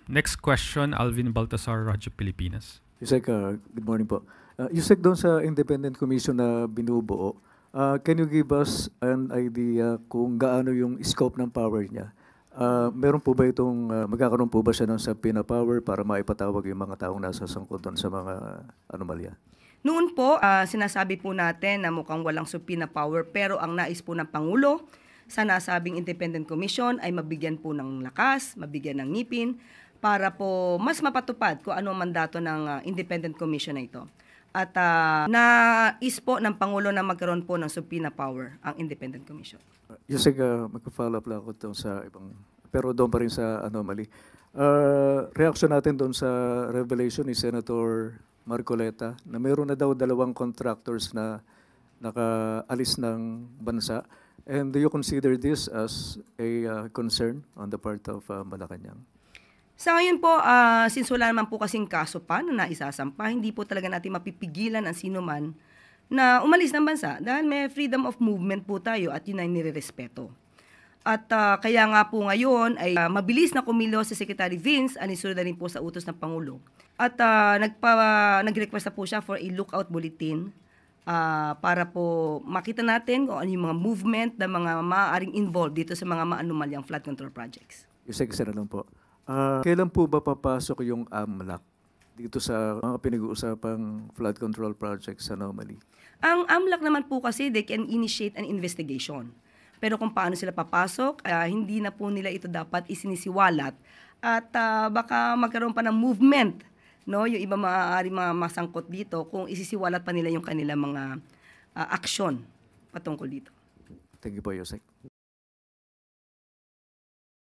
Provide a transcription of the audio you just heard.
Next question, Alvin Baltasar, Radyo Pilipinas. Yusek, good morning po. Yusek, doon sa independent commission na binubuo, can you give us an idea kung gaano yung scope ng power niya? Meron po ba magkakaroon po ba siya ng subpoena power para maipatawag yung mga taong nasa sangkot doon sa mga anomalya? Noon po, sinasabi po natin na mukhang walang subpoena power, pero ang nais po ng Pangulo sa nasabing independent commission ay mabigyan po ng lakas, mabigyan ng ngipin, para po mas mapatupad kung ano ang mandato ng independent commission na ito. At nais po ng Pangulo na magkaroon po ng subpoena power ang independent commission. Yusek, magpa-follow up lang ako doon sa ibang, pero doon pa rin sa anomaly. Reaction natin doon sa revelation ni Senator Marcoleta na mayroon na daw 2 contractors na nakaalis ng bansa. And do you consider this as a concern on the part of Malacanang? Sa ngayon po, since wala naman po kasing kaso pa na naisasampa, hindi po talaga natin mapipigilan ang sino man na umalis ng bansa dahil may freedom of movement po tayo at yun ay nirerespeto. At kaya nga po ngayon ay mabilis na kumilos si Secretary Vince, anisunod na rin po sa utos ng Pangulo. At nag-request na po siya for a lookout bulletin para po makita natin kung ano yung mga movement na mga maaaring involved dito sa mga maanumalyang flood control projects. Yusek, isa na lang po. Kailan po ba papasok yung AMLAC dito sa mga pinag-uusapang flood control projects anomaly? Ang AMLAC naman po kasi, they can initiate an investigation. Pero kung paano sila papasok, hindi na po nila ito dapat isinisiwalat at baka magkaroon pa ng movement, no? Yung iba maaari masangkot dito kung isisiwalat pa nila yung kanilang mga aksyon patungkol dito. Thank you po, Yusek.